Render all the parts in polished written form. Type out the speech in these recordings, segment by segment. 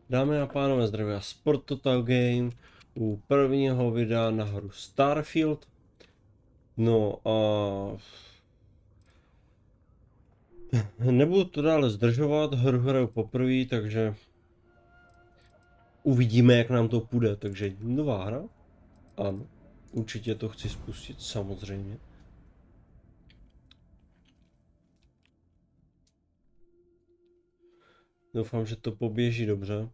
Dámy a pánové, zdraví vás Sport Total Game u prvního videa na hru Starfield. No a nebudu to dále zdržovat, hru hraju poprvé, takže uvidíme, jak nám to půjde. Takže nová hra? Ano, určitě to chci spustit, samozřejmě. Doufám, že to poběží dobře.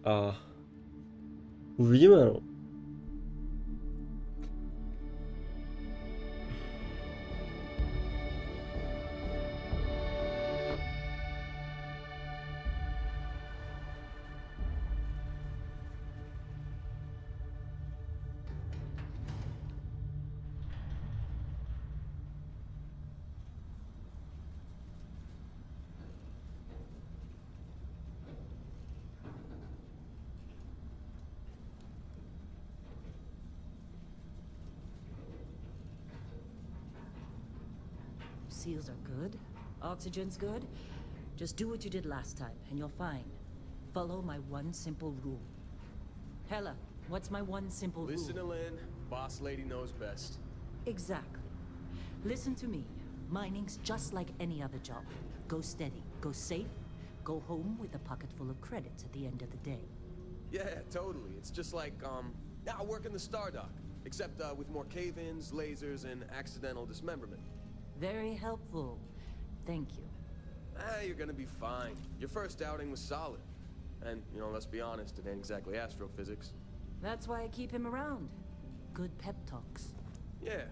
A uvidíme, no. Seals are good. Oxygen's good. Just do what you did last time, and you're fine. Follow my one simple rule. Hella, what's my one simple rule? Listen to Lynn. Boss lady knows best. Exactly. Listen to me. Mining's just like any other job. Go steady, go safe, go home with a pocket full of credits at the end of the day. Yeah, totally. It's just like, I work in the Stardock. Except, with more cave-ins, lasers, and accidental dismemberment. Very helpful. Thank you. You're gonna be fine. Your first outing was solid. And, let's be honest, it ain't exactly astrophysics. That's why I keep him around. Good pep talks. Yeah,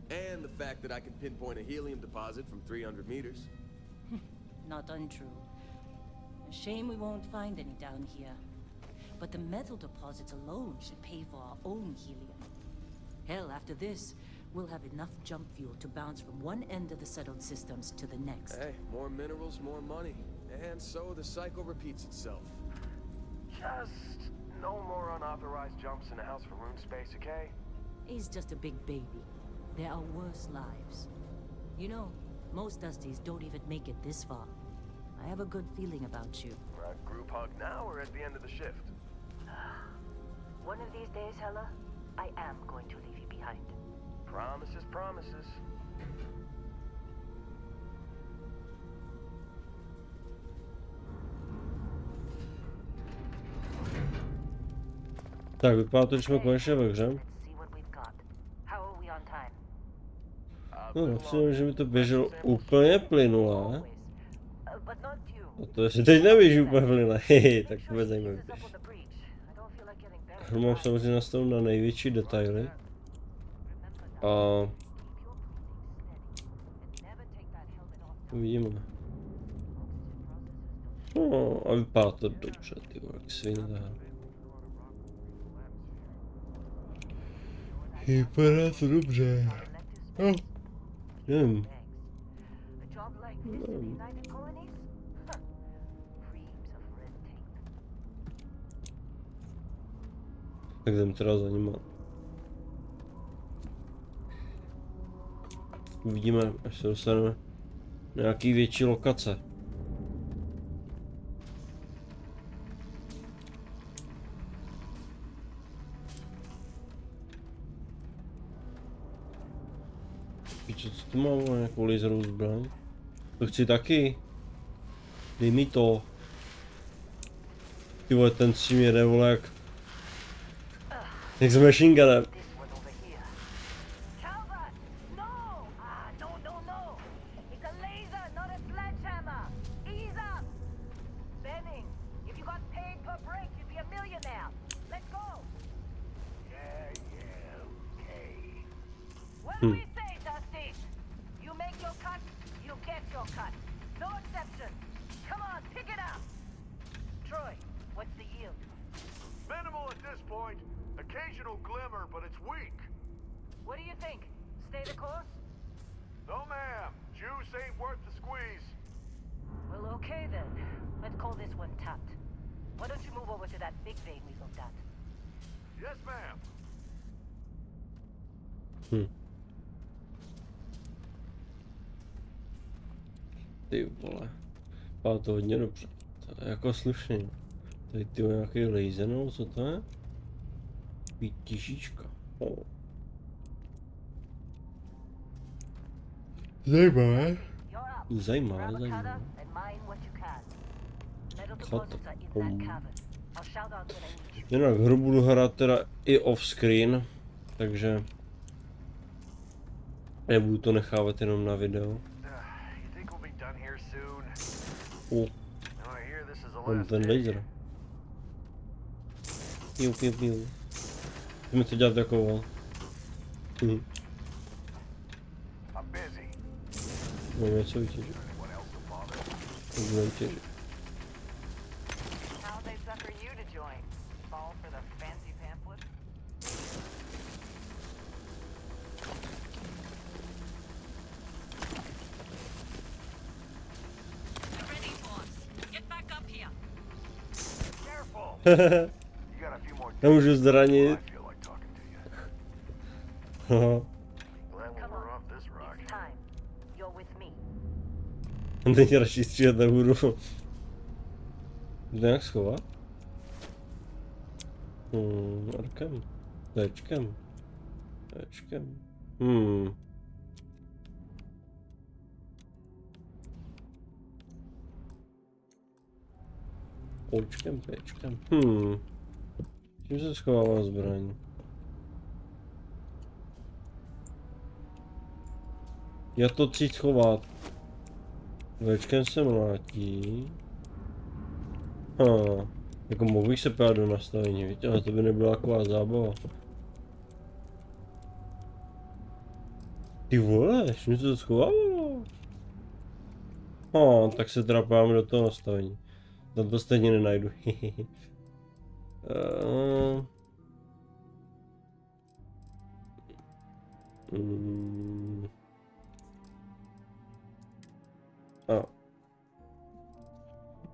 and the fact that I can pinpoint a helium deposit from 300 meters. Not untrue. A shame we won't find any down here. But the metal deposits alone should pay for our own helium. Hell, after this, we'll have enough jump fuel to bounce from one end of the settled systems to the next. Hey, more minerals, more money. And so the cycle repeats itself. Just no more unauthorized jumps in the house for room space, okay? He's just a big baby. There are worse lives. You know, most Dusties don't even make it this far. I have a good feeling about you. Group hug now or at the end of the shift? One of these days, Hella, I am going to leave you behind. Promises, promises. Tak, vypadá to, že jsme konečně ve hře. No, myslím, že mi to běželo úplně plynule. A to jestli teď neběží úplně plynule, hehe, tak vůbec zajímavý. Hru mám samozřejmě nastavenou na největší detaily. A uvidíme. No, a vypadá to dobře, ty vole, jak svině ta hra. Vypadá to dobře. No, nevím. Tak jdem teda za nima. Uvidíme, až se dostaneme na nějaký větší lokace. Píče, co tu mám, nějakou laserovou zbraň? To chci taky. Dej mi to. Ty vole, ten s tím jede, vole, jak s machine gunem. Minimal at this point. Occasional glimmer, but it's weak. What do you think? Stay the course? No, ma'am. Juice ain't worth the squeeze. Well, okay then. Let's call this one tapped. Why don't you move over to that big vein we looked at? Yes, ma'am. Ty vole. Vypadá to hodně dobře. To je jako slušný. Tady ty nějaký laser, no, co to je? Výtižička. Oh. Zajímavé. Zajímavé, zajímavé. Chata. Jinak hru budu hrát teda i off-screen, takže nebudu to nechávat jenom na video. Mám ten laser. Piu, piu, piu. Jdeme to dělat takovou. Mám něco vytěžit. Budu vytěžit. Nemůžu zranit. Teď radši střílet nebudu. Jde nějak schovat? Arkem. Tečkem. Tečkem. Očkem, pečkem. Čím se schovává zbraň? Já to chci schovat. Večkem se mlátí. Jako mohu bych se pát do nastavení, víte, ale to by nebyla taková zábava. Ty vole, čím se to schovávalo? Tak se trapáme do toho nastavení. Tam to stejně nenajdu.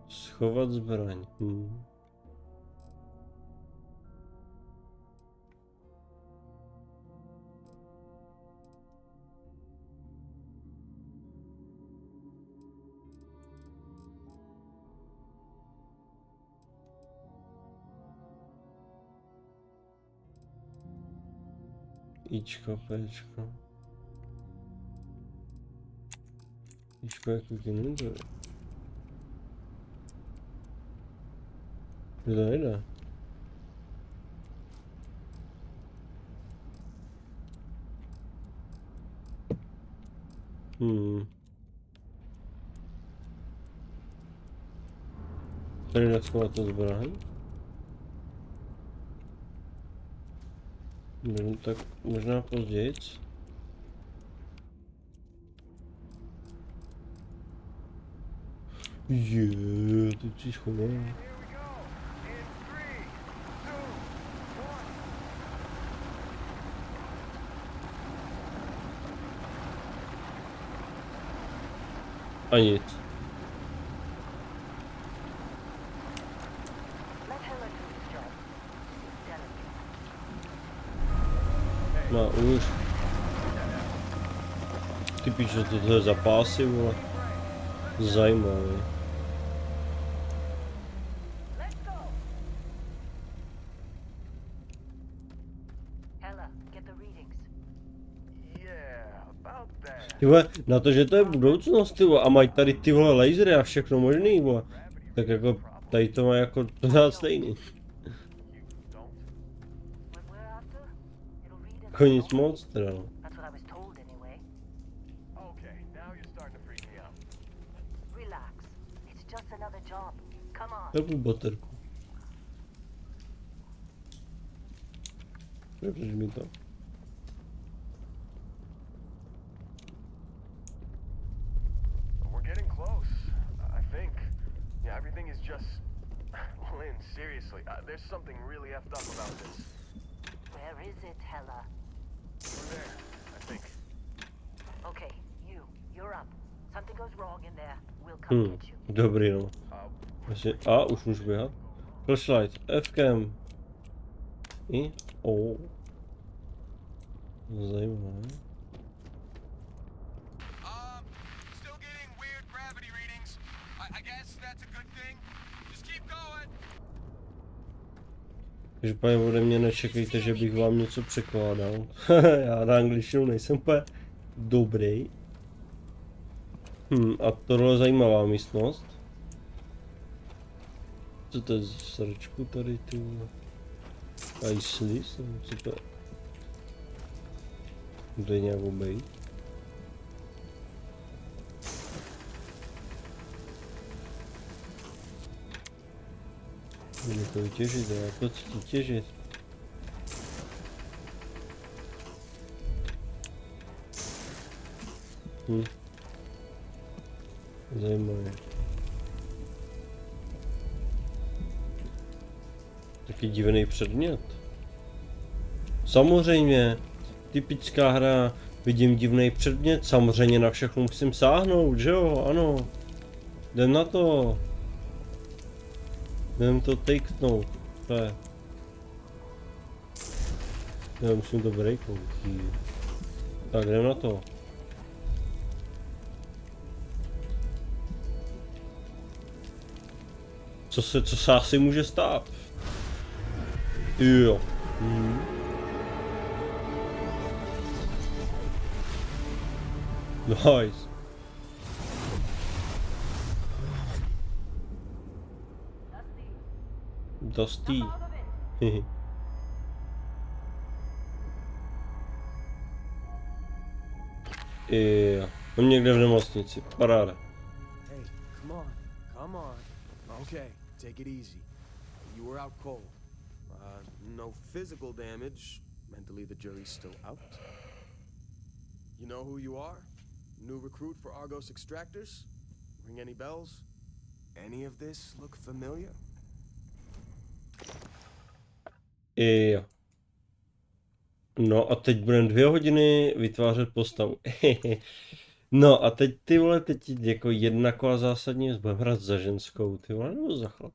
Schovat zbraň. Ičko, Pčko. Ičko jako generator. Kde to nejde? Tady neschovat to zbraň? No, tak možná později. Teď si schovám. A nic. No už. Ty píšeš, že to je za pásy, vole. Zajímavé. Ty vole, na to, že to je budoucnost, ty vole, a mají tady ty vole lasery a všechno možný, vole. Tak jako, tady to má jako pořád stejný. Jako nic moc teda, no. Dobrou baterku. Dobře, mi to. Everything is just... Lynn, seriously, there's something really effed up about this. Where is it, Hella? Over there, I think. Okay, you're up. Something goes wrong in there, we'll come get you. Dobrý, no. Vlastně, už můžu běhat. Flashlight, F-cam. Zajímavé. Still getting weird gravity I guess that's a good thing. Just keep going. Každopádně ode mě nečekejte, že bych vám něco překládal. Já na angličtinu nejsem úplně dobrý. A tohle je zajímavá místnost. Co to je za srčku tady tu? Icelis? Co to je? Kde je nějak obejít? Jde to vytěžit, já to chci těžit. Zajímavé. Taky divný předmět. Samozřejmě, typická hra, vidím divný předmět, samozřejmě na všechno musím sáhnout, že jo, ano. Jdem na to. Jdem to takenout, to je. Já musím to breaknout. Tak jdem na to. Co se asi může stát? Jo. Nice. Dusty. Jo. Mám někde v nemocnici. Paráda. Hey, come on. Come on. Okay, take it easy. You were out cold. No physical damage. Mentally, the jury's still out. You know who you are? New recruit for Argos Extractors? Ring any bells? Any of this look familiar? Jo. No a teď budeme 2 hodiny vytvářet postavu. No a teď ty vole, teď jako jednako a zásadně budeme hrát za ženskou, ty vole, nebo za chlap.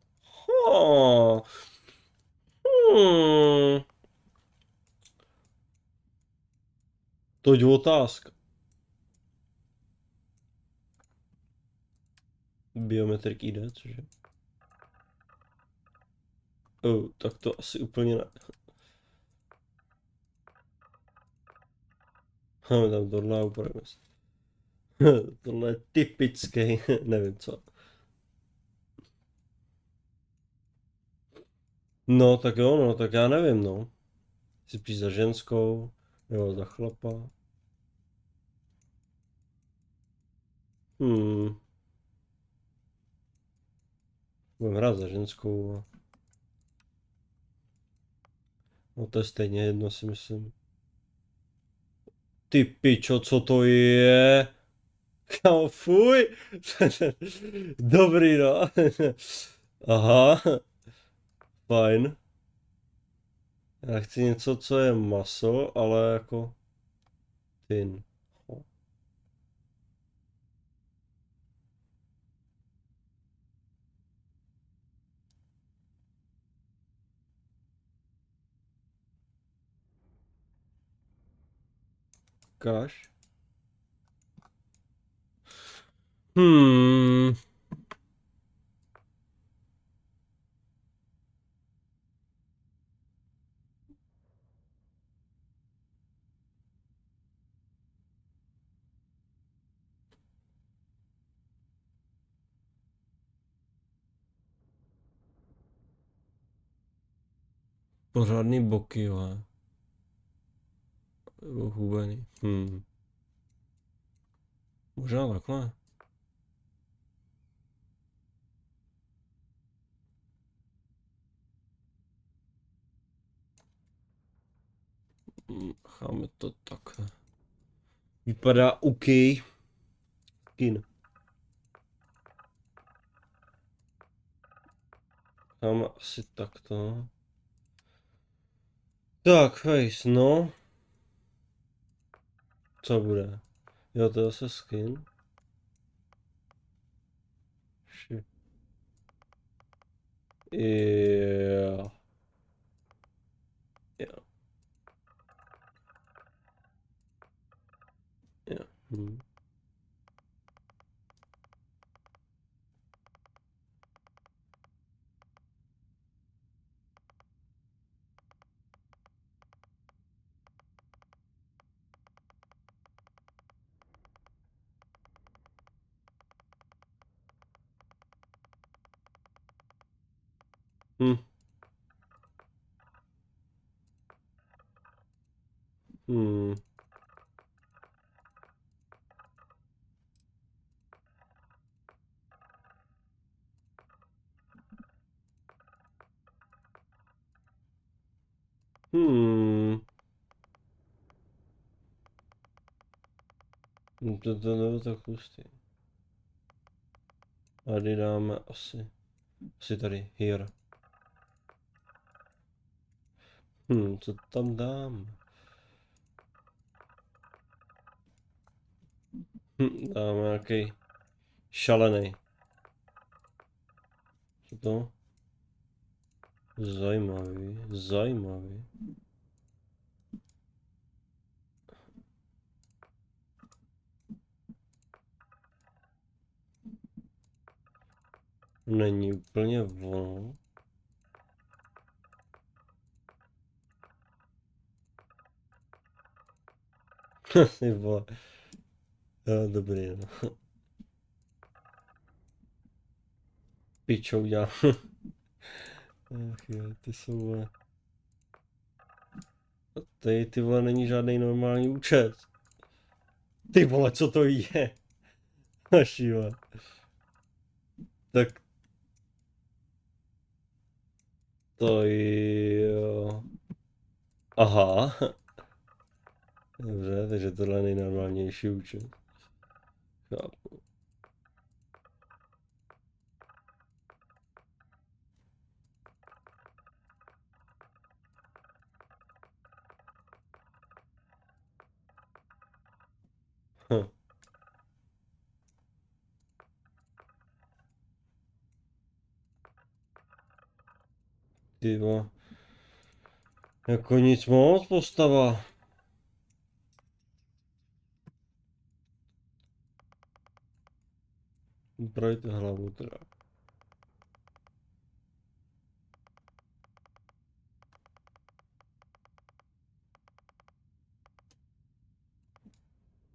Toť otázka. Biometric ID, cože? Tak to asi úplně ne. Tam tohle je úplně myslím. Tohle je typický, nevím co. No tak jo, no tak já nevím, no. Jsi spíš za ženskou, jo, za chlapa. Budeme hrát za ženskou. No to je stejně jedno, si myslím. Ty pičo, co to je? Kámo, fuj! Dobrý, no. Aha. Fajn. Já chci něco, co je maso, ale jako... Tin. Kaš. Pořádný boky, jo. Hubený. Možná takhle. Cháme to takhle. Vypadá OK. Skin. Cháme asi takto. Tak, face, no. Co bude? Jo, to je zase skin. Jo. Jo. Jo. Hm. Hmm. Hmm. To nebylo tak hustý. A kdy dáme asi tady, here. Co tam dám? Dáme nějaký šalený. Co to? Zajímavý. Není úplně ono. Ty vole. Jo, dobrý, no. Pičou dělám. Ach jo, ty jsou vole. A tady ty vole není žádný normální účet. Ty vole, co to je? Naši vole. Tak to jo. Aha. Dobře, takže tohle je nejnormálnější účet. Chápu. Hm. Ty vole. Jako nic moc postava. Upravit hlavu teda.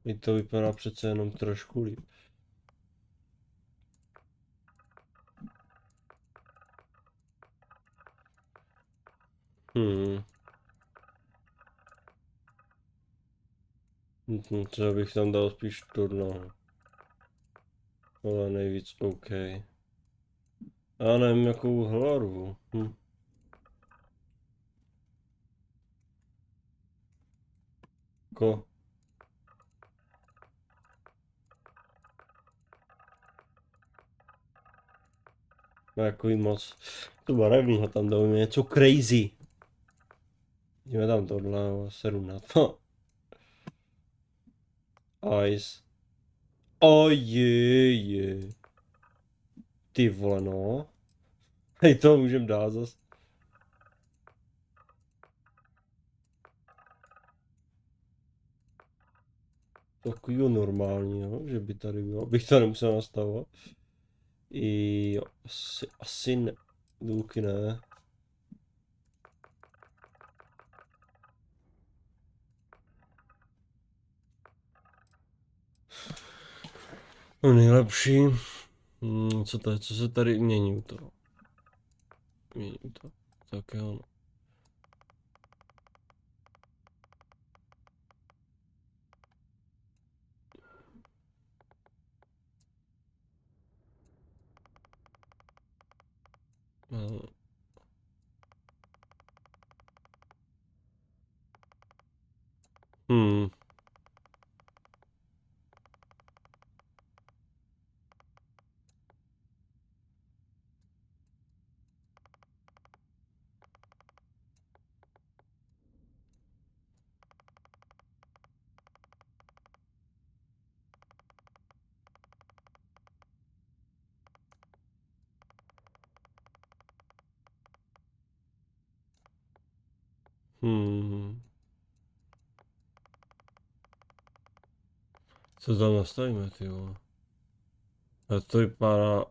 I to vypadá přece jenom trošku líp. Hmm. Třeba bych tam dal spíš turno. Ale nejvíc OK. Já nevím jakou hlavu. Ko. Takový moc. To barevnýho tam dal něco crazy. Jdeme tam tohle, seru na to. Eyes. Je. Ty vole no. Hej, to můžem dát zas. Takovýho normálního, že by tady bylo. Bych to nemusel nastavovat. I jo, asi ne. Důlky ne. No nejlepší. Co se tady mění u toho? Mění to. Tak jo. No. Hmm. Hmm. Co tam nastavíme, ty vole? A to vypadá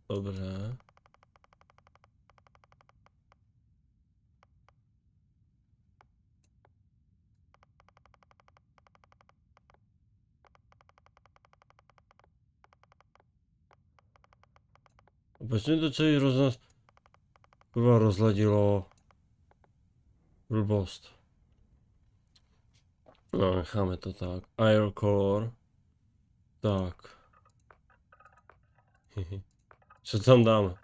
dobře. A proč mi to celý rozhlas... Kurva rozladilo. Blbost. No, necháme to tak. Air color. Tak. Co tam dáme?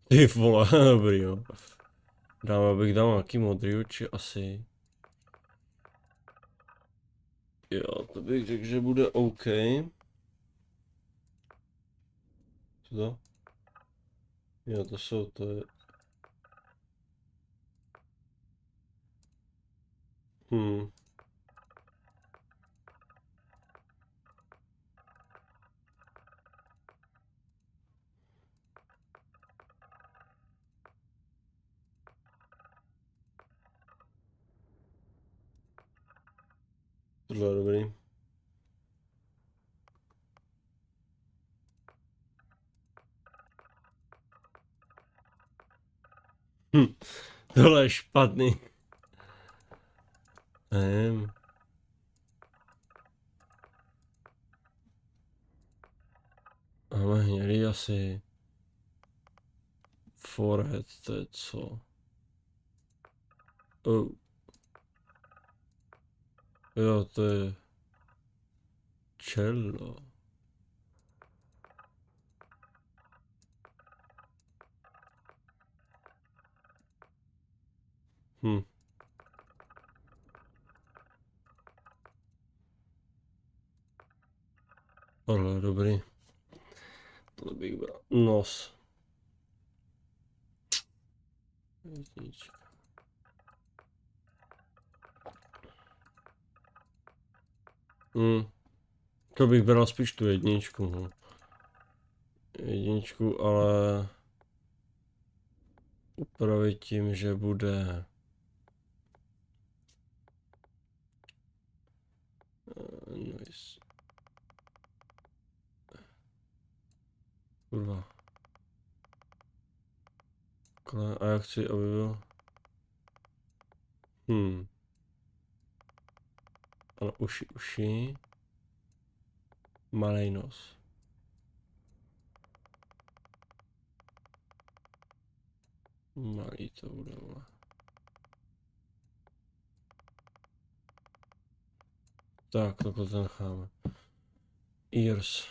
Ty vole, dobrý jo. Abych dal nějaký modrý oči asi. Jo, to bych řekl, že bude OK. Co to? Jo, to je... Tohle je dobrý. Tohle je špatný. Nevím. Ale hnědý asi. Forehead, to je co? Oh. Jo, to je... Cello. Tohle dobrý. Tohle bych bral. Nos. Jednička. To bych bral spíš tu jedničku. No. Jedničku, ale upravit tím, že bude nice. Kurva. A já chci, aby byl... Ale uši. Malej nos. Malý to bude, vole. Tak, takhle to necháme. Ears.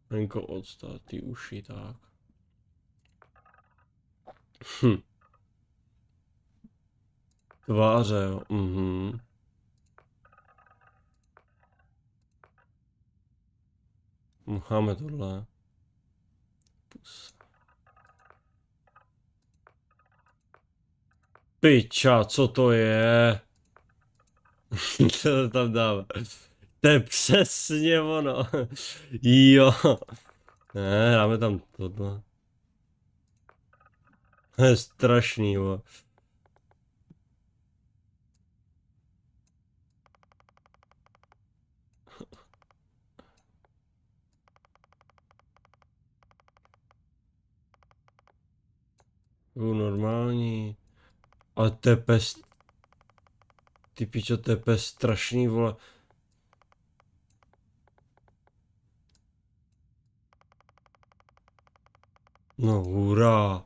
Malinko odstát ty uši, tak. Tváře, jo. Necháme tohle. Pus. Piča, co to je? Co to tam dáme? To je přesně ono. Jo. Ne, dáme tam tohle. To je strašný, jo. Normální. Ale to je pes... Ty pičo, to je pes strašný, vole. No hurá.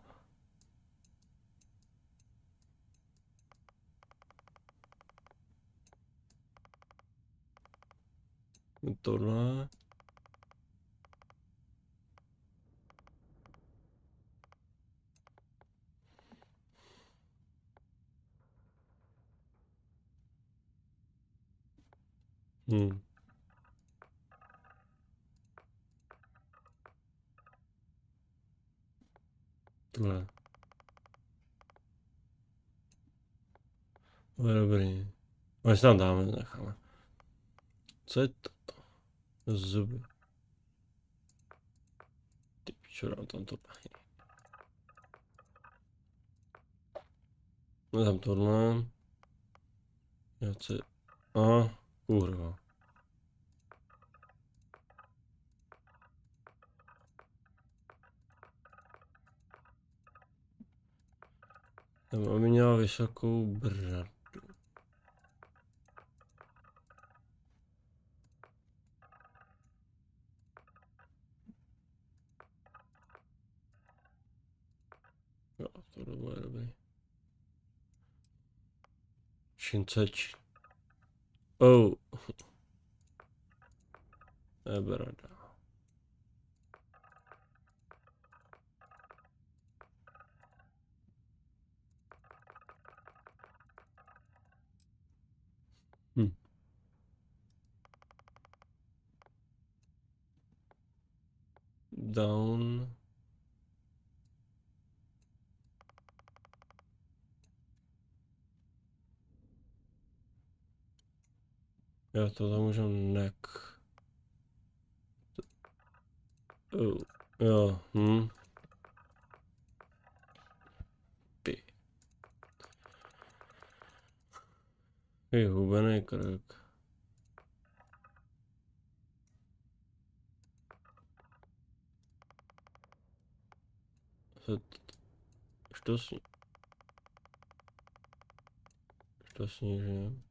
Tohle. Tohle. To je dobrý. Ale se tam dáme, necháme. Co je toto? Zuby. Ty pičo, dám tam to pachý. No tam tohle. Já chci... kurva. Aby měla vysokou bradu. Searching, searching. Oh. Brada. Hm. Down. Jo, tohle můžu neck. Oh. Jo, Ty. Je hubený krk. Что с... Что снижаем?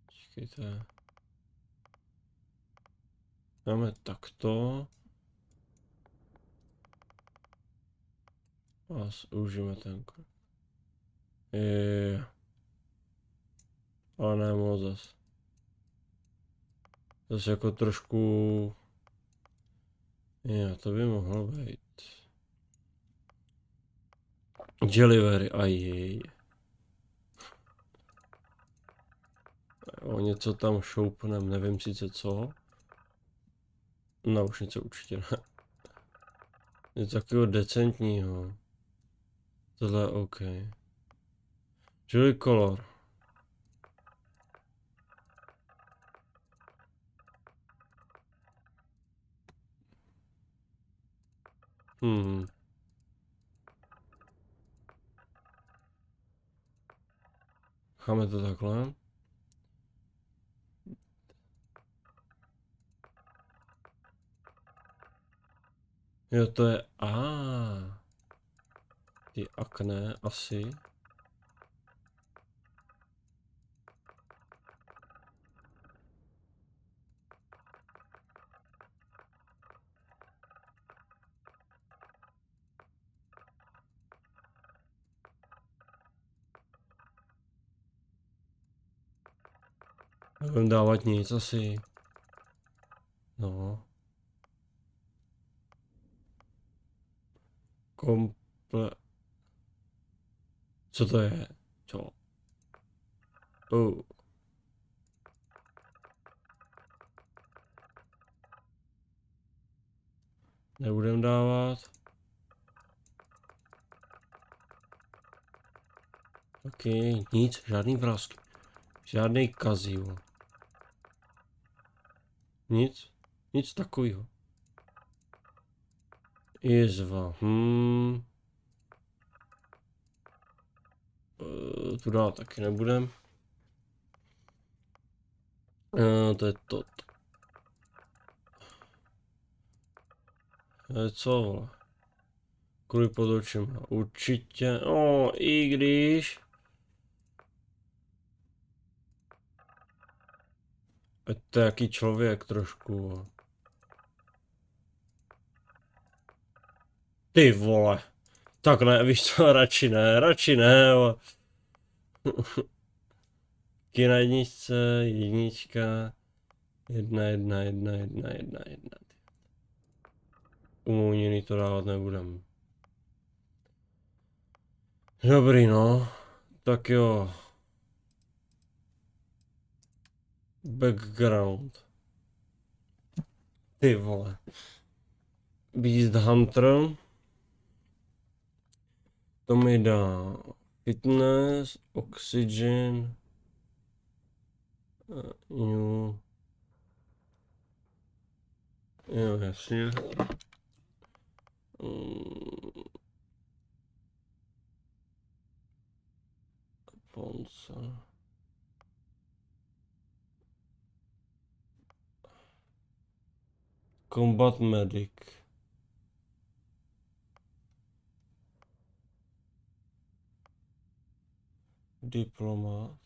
Počkejte. Máme takto. A užijeme ten krk. Ale ne moc zas. Zase jako trošku... Jo, to by mohlo být. Jellyberry, ajej. O něco tam šoupnem, nevím sice co. No už něco určitě ne. Něco takového decentního. Tohle je OK. Jelly color. Cháme to takhle. Jo, to je ty akné asi. Nebudem dávat nic asi. No. Co to je? Co? Nebudem dávat. OK, nic, žádný vrásky. Žádný kazíl. Nic takového. Jezva, tu dál taky nebudem. To je to. Co vole? Kvůli pod očima. Určitě. I když. To je jaký člověk trošku. Ty vole. Tak ne, víš co, radši ne. Taky na jedničce, jednička. Jedna. Umouněný to dávat nebudem. Dobrý no. Tak jo. Background. Ty vole. Beast Hunter. To mi dá fitness, oxygen, new. Jo, jasně. Ponce. Combat medic. Diplomat.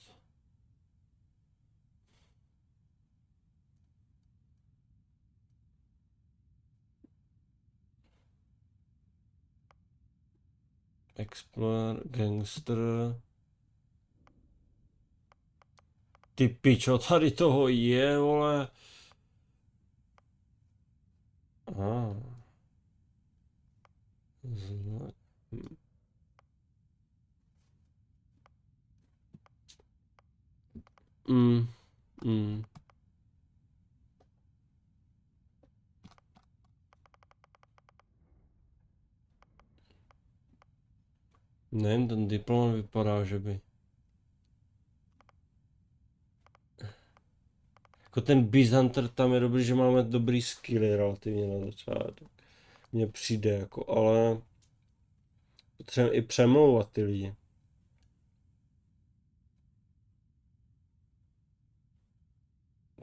Explorer, Gangster. Ty pičo, tady toho je, vole. Ah. Zna- Mm, mm. Ne, ten diplomat vypadá, že by. Jako ten Beast Hunter tam je dobrý, že máme dobrý skilly relativně na začátek. Mně přijde jako, ale potřebujeme i přemlouvat ty lidi.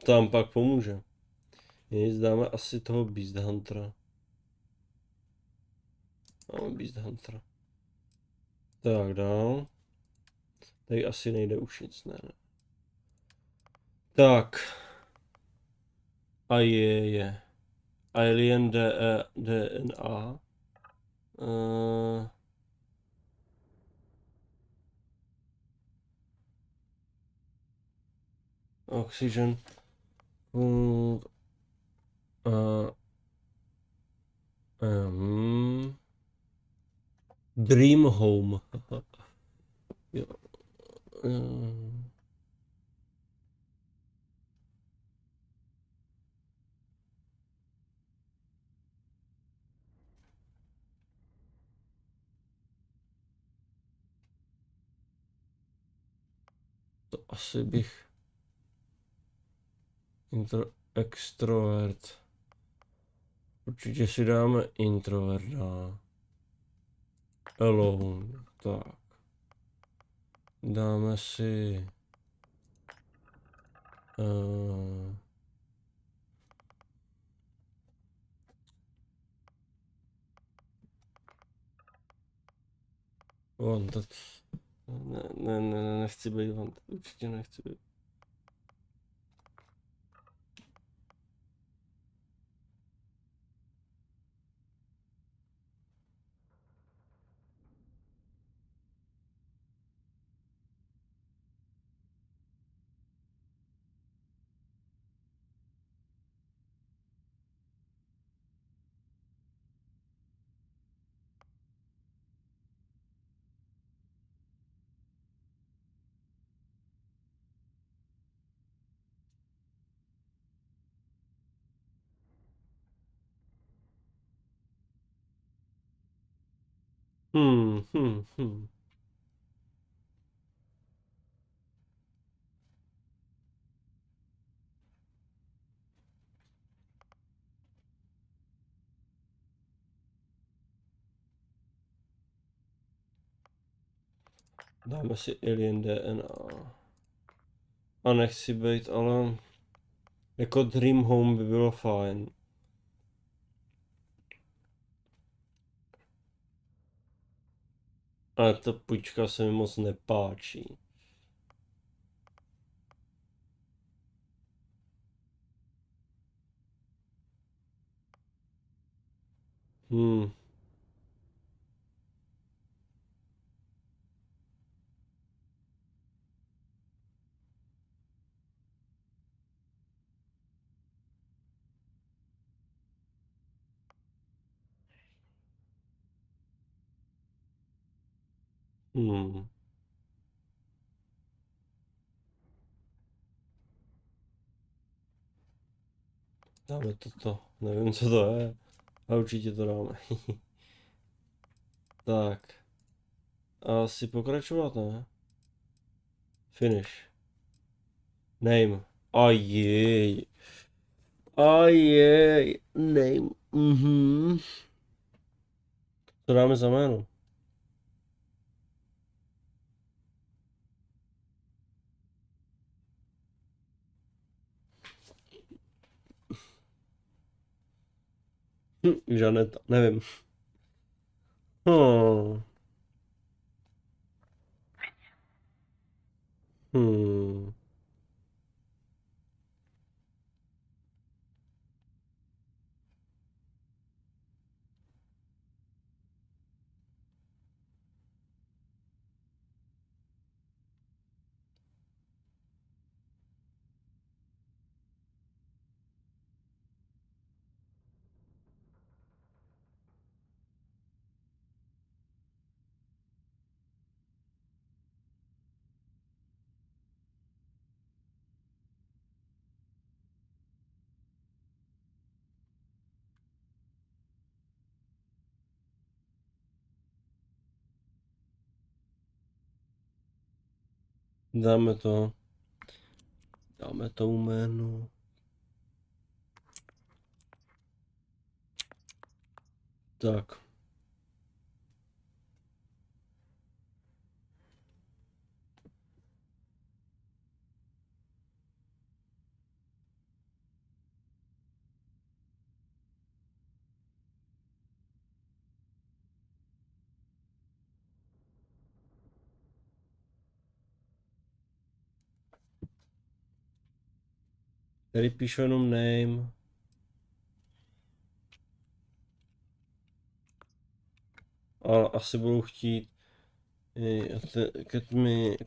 To nám pak pomůže. Nic, dáme asi toho Beast Huntera. Máme Beast Huntera. Tak dál. Tady asi nejde už nic, ne. Tak. A je. Alien DNA. Oxygen. Uh, Dream Home. Jo. To asi bych... Extrovert. Určitě si dáme introverta. Alone. Tak. Dáme si... Wanted. Ne, nechci být wanted. Určitě nechci být. Hmm. Dáme si Alien DNA. A nechci být, ale... Jako Dream Home by bylo fajn. Ale ta půjčka se mi moc nepáčí. Hmm. Hmm. Dáme toto. Nevím, co to je. A určitě to dáme. Tak. Asi pokračovat, ne? Finish. Name. Ajej. Ajej. Name. Mhm. Co dáme za jméno? Žaneta. Nevím. Hmm. Hmm. Dáme to. Dáme tomu jméno. Tak. Tady píšu jenom name. A asi budou chtít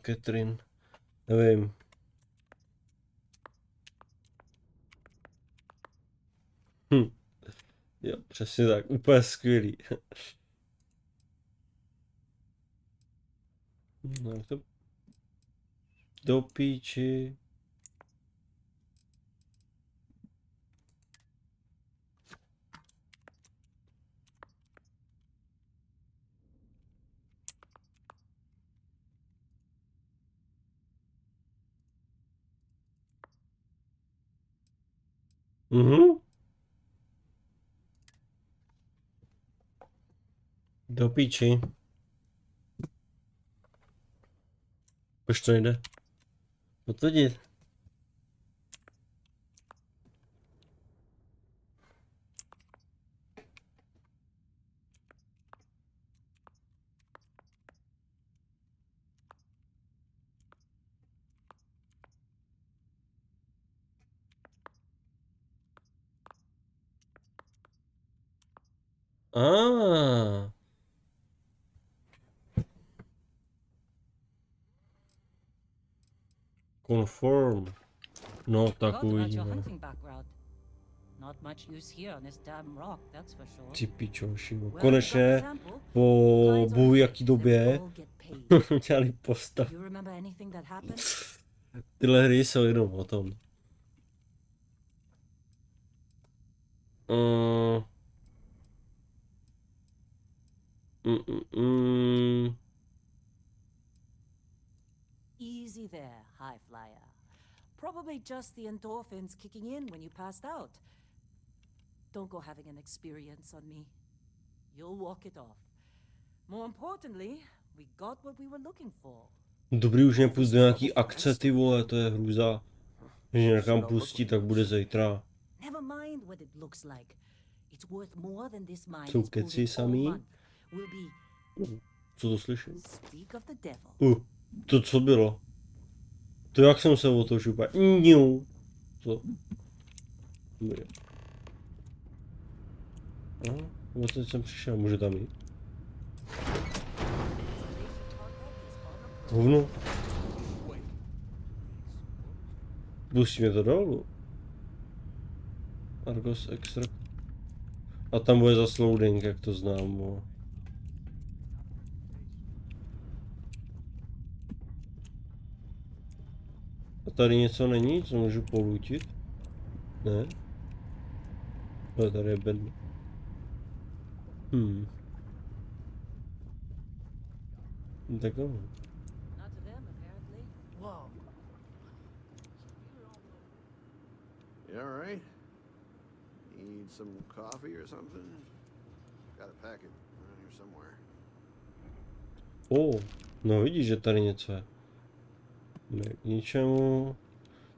Catherine. Nevím. Jo, přesně tak. Úplně skvělý. No, jak to... Do píči. Mhm. Do píči. Proč to nejde? Potvrdit. Ah. Conform. No, tak Forgot about your uvidíme. hunting background. Not much use here on this damn rock, that's for sure. Ty pičo, šivo. Well, you got the Konečně sample. po Clients on bůh the jaký fence, they době all get paid. dělali postav. Do you remember anything that happened? Tyhle hry jsou jenom o tom. Mm. Mm, mm, mm. Easy there, high flyer. Probably just the endorphins kicking in when you passed out. Don't go having an experience on me. You'll walk it off. More importantly, we got what we were looking for. Dobrý, už nepust do nějaký akce, ty vole, to je hrůza. Když někam pustí, tak bude zítra. Never mind what it looks like. It's worth more than this mine Jsou is keci proving all samý? month. Will be Co to slyším? speak of the devil. To co bylo? To jak jsem se otočil úplně. Niu. Co? Dobrý. Teď jsem přišel, může tam jít? Hovno. Pustí mě to dolů. Argos extra. A tam bude zas loading, jak to znám. Bo. A tady něco není, co můžu polutit? Ne? Ale tady je bedna. Tak jo. Not to them, apparently. Whoa. You all right? Need some coffee or something? Got a packet around here somewhere. No vidíš, že tady něco je. Ne, k ničemu.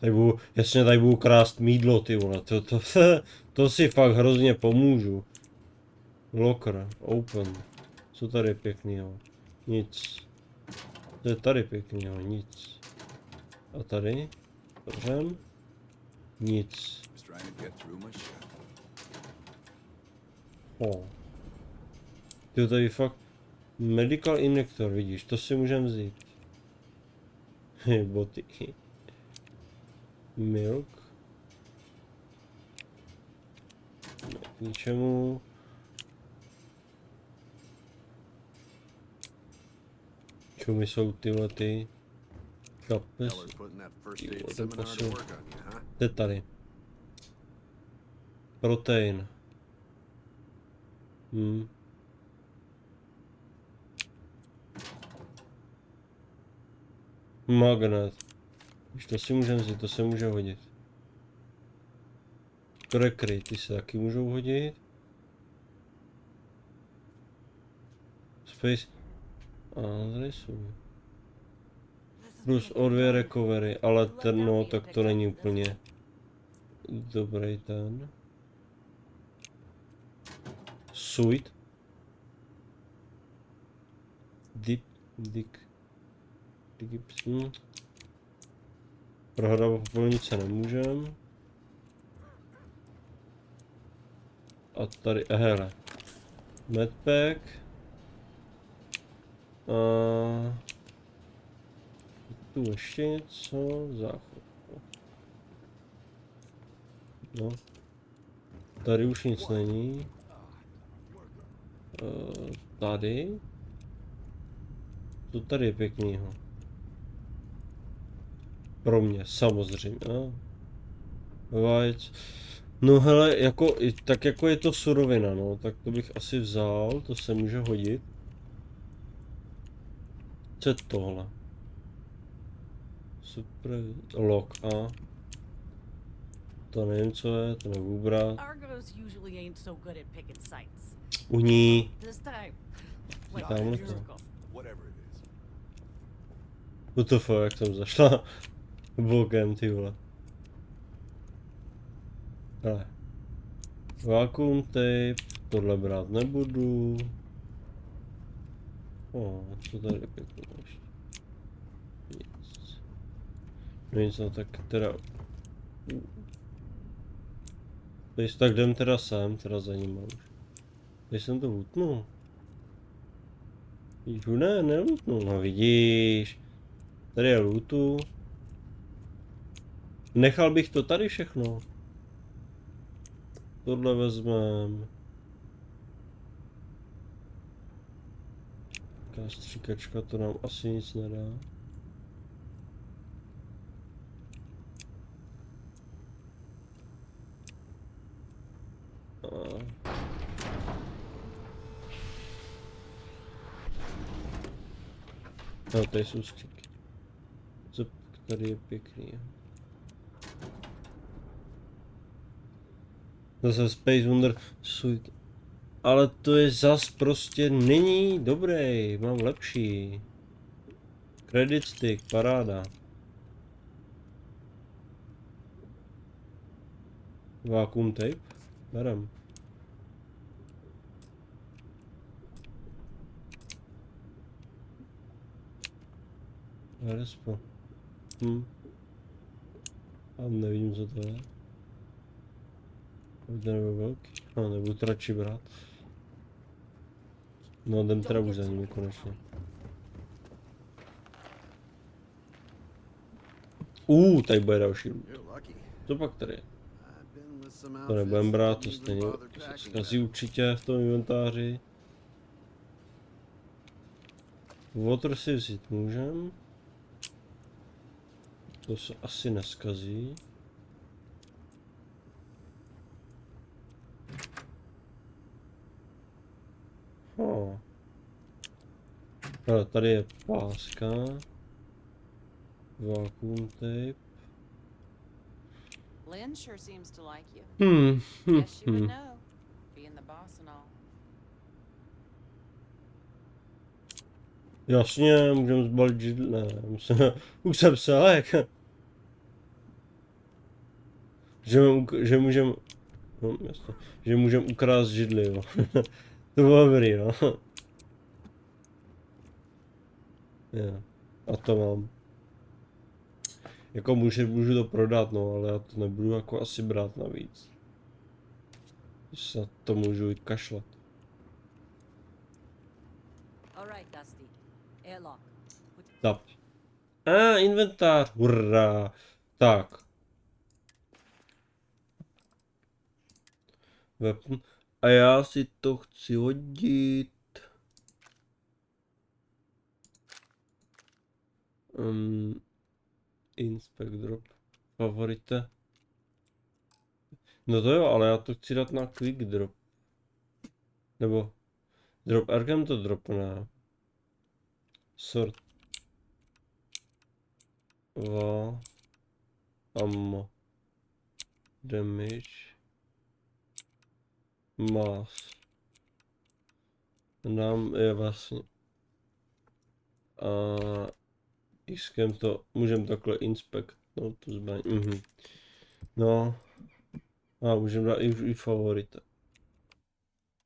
Tady budu, jasně tady budu krást mýdlo, ty vole, to si fakt hrozně pomůžu. Locker, open. Co tady je pěknýho? Nic. To je tady pěknýho, nic. A tady? Otevřem? Nic. Was trying to get through my shift. Ty tady fakt... Medical injector, vidíš, to si můžem vzít. Boty. Milk. Ne, k ničemu. Čemu jsou tyhle ty kapes? Fellas putting that first You aid wasn't seminar to possible. work on you, huh? To je tady. Protein. Magnet. Už to si můžeme vzít, to se může hodit. Krekry, ty se taky můžou hodit. Space. A tady jsou. Plus O2 recovery, ale ten, no, tak to není úplně dobrý ten. Suit. Dick. Prohrávat popolnit se nemůžem. A tady, hele. Medpack. A tu ještě něco, záchod. No. Tady už nic není. Tady. To tady je pěknýho. Pro mě, samozřejmě. Vajec. No hele, jako, tak jako je to surovina, no, tak to bych asi vzal, to se může hodit. Co je tohle? Super, lock a. To nevím, co je, to nebudu brát. Argos usually ain't so good at picking sites. Uní. This time, like Tamhle years to. ago. Whatever it is. WTF, jak jsem zašla bokem, ty vole. Hele. Vacuum tape, tohle brát nebudu. Co tady je pěkně ještě. Nic. No nic, no tak teda. Teď tak jdem teda sem, teda za ním už. Teď jsem to lutnul. Vidíš, ne, nelutnul, no vidíš. Tady je lootu. Nechal bych to tady všechno. Tohle vezmem. Taká stříkačka, to nám asi nic nedá. No, tady jsou skříky. Co tady je pěkný. Zase Space Wonder Suit. Ale to je zas prostě není dobrý, mám lepší. Credit stick, paráda. Vacuum tape, berem. Respo. A nevím, co to je. To nebo velký. No, nebudu to radši brát. No, jdem teda už za nimi konečně. Tady bude další loot. You're lucky. Co pak tady je? I've been with some To nebudem outfits brát, that to didn't stejně even bother se packing zkazí that. určitě v tom inventáři. Water si vzít můžem. To se asi neskazí. Hele, tady je páska. Vacuum tape. Lynn sure seems to like you. Guess you would know, being the boss and all. Jasně, můžeme zbalit židle, ne, už jsem se, ale jak... Že můžeme, no jasně, že můžeme ukrást židli, jo. To bylo dobrý, no. Jo, a to mám. Jako můžu to prodat, no, ale já to nebudu jako asi brát navíc. Se to můžu i kašlat. All right, Dusty. Airlock. Tak. Inventář, hurá. Tak. Weapon. A já si to chci hodit. Inspect drop. Favorite. No to jo, ale já to chci dát na quick drop. Nebo drop arkem to dropne. Sort. ammo, damage, mass. Nám je vlastně. A Xkem to můžeme takhle inspektnout tu zbraň. No. A můžeme dát i favorita.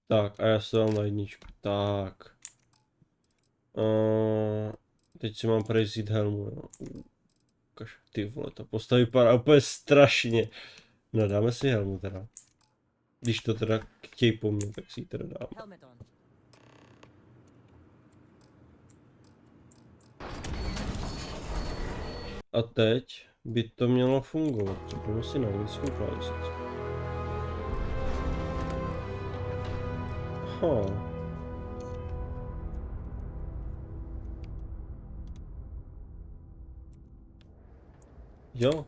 Tak a já se dám na jedničku. Tak. Teď si mám prezít helmu, jo. Ukaž, ty vole, ta postava vypadá úplně strašně. No dáme si helmu teda. Když to teda chtějí po mně, tak si ji teda dám. Helmet on. A teď by to mělo fungovat. Přepnu si na anglickou klávesnici. Aha. Jo.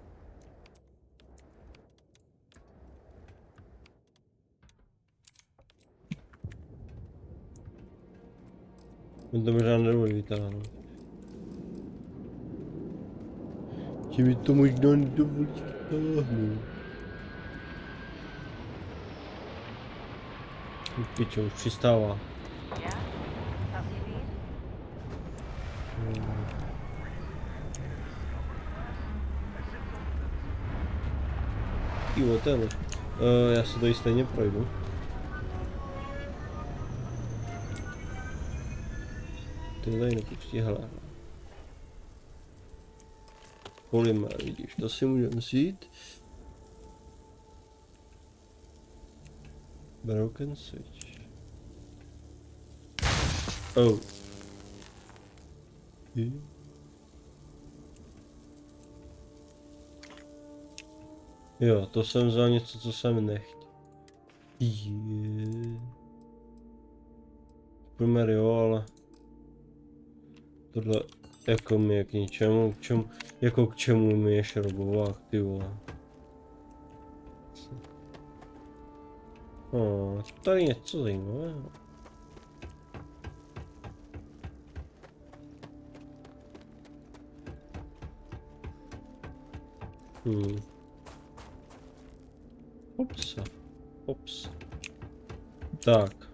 Mě to možná nedovolí vytáhnout. Ti mi to možná nedovolí vytáhnout. Pičo, už přistává. Jo, to je loď. Já se tady stejně projdu. Ty tady nepustí, hele. Polymer, vidíš, to si můžeme vzít. Broken switch. Oh. Jo, to jsem vzal něco, co jsem nechtěl. Polymer jo, ale tohle jako mi je k ničemu, k čemu mi je šrobovák, ty vole. Tady něco zajímavého. Ops. Tak.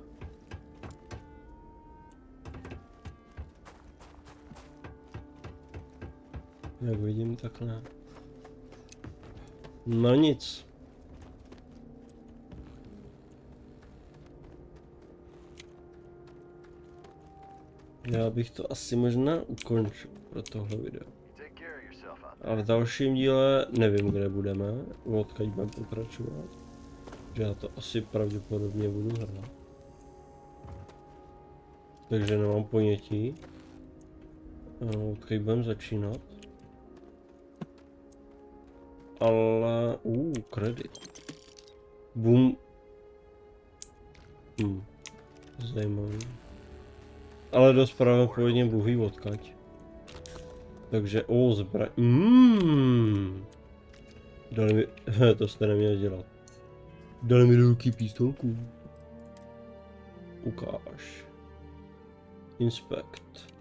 Jak vidím, takhle. No nic. Já bych to asi možná ukončil pro tohle video. A v dalším díle nevím, kde budeme, odkud budeme pokračovat. Že já to asi pravděpodobně budu hrát. Takže nemám ponětí. Odkud budeme začínat. Ale... kredit. Boom. Zajímavý. Ale dost pravděpodobně buhý odkaď. Takže, zbraň. Dali mi, to jste neměli dělat. Dali mi do ruky pistolku. Ukáž. Inspect.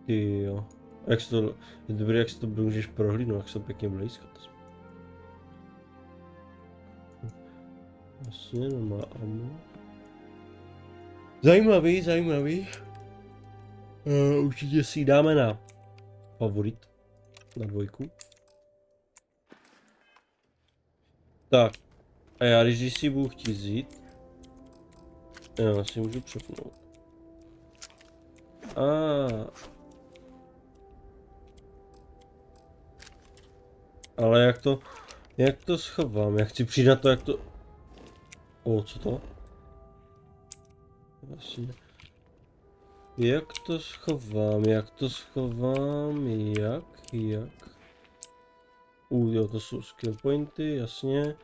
Jo. Jak se to, je dobré, jak se to můžeš prohlídnout, jak se pěkně blízko. Vlastně nemá ammo. Zajímavý. Určitě si ji dáme na favorit. Na 2. Tak. A já když si budu chtít vzít. Já si můžu přepnout. Ale jak to schovám? Já chci přijít na to, jak to... co to? Vlastně. Jak to schovám? Jo, to jsou skill pointy, jasně.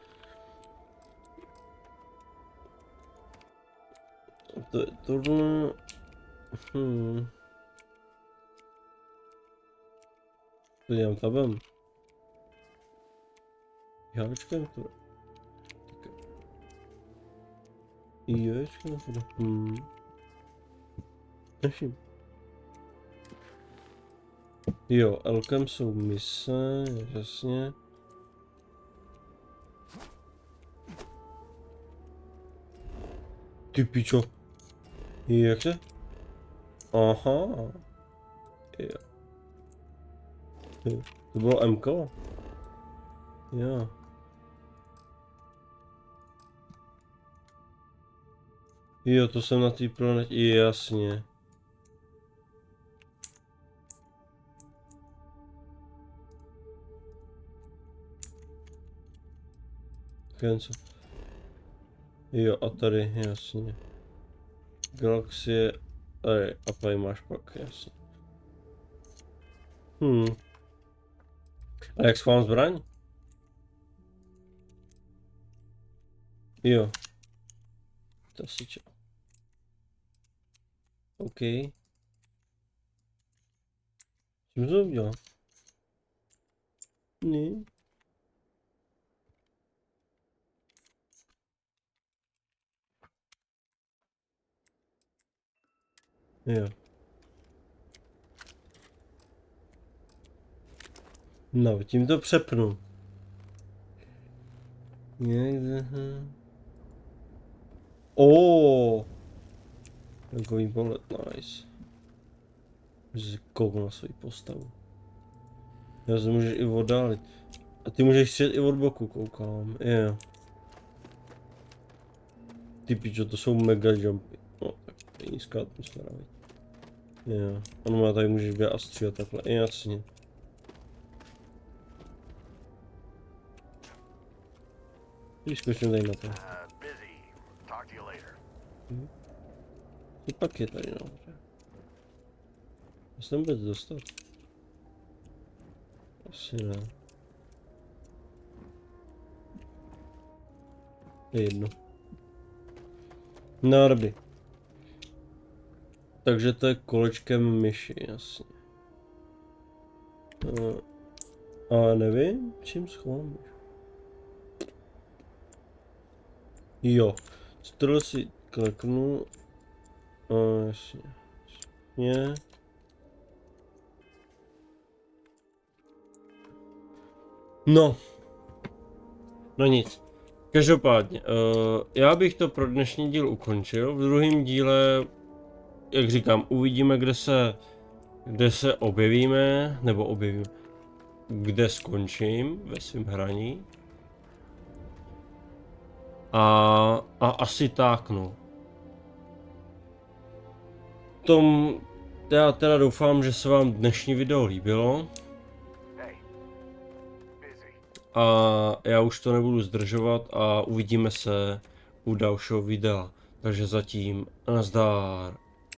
To je tohle. To dělám tabem. Já vyčkám to. Jo, vyčkám to. Nevím. Jo, Elkem jsou mise, jasně. Ty pičo. Jak se? Aha. Jo. To bylo MK? Jo. Jo, to jsem na té planetě, jasně. Cancel. Jo, a tady, jasně. Galaxie, a tady máš pak, jasně. A jak schovám zbraň? Jo. To si čo. OK. Čím to udělal? Ne. Jo. No, tím to přepnu. Někde. Takový pohled, nice. Můžeš kouknout na svoji postavu. Já se můžeš i oddálit. A ty můžeš střet i od boku, koukám. Jo. Ty pičo, to jsou mega jumpy. No, tak to je nízká atmosféra, viď. Jo. Ano, má tady můžeš být a střílet takhle, jasně. Když zkusím tady na to. Busy. Talk to you later. I pak je tady nahoře. Já se vůbec dostat. Asi ne. Je jedno. No dobrý. Takže to je kolečkem myši, jasně. A nevím, čím schovám myš. Jo. Tohle si kliknu. Jasně. Jasně. No. No nic. Každopádně, já bych to pro dnešní díl ukončil. V druhém díle, jak říkám, uvidíme, kde se objevíme, nebo objevím, kde skončím ve svém hraní. A asi tak, no. Já teda doufám, že se vám dnešní video líbilo. Hey. Busy. A já už to nebudu zdržovat a uvidíme se u dalšího videa. Takže zatím nazdar.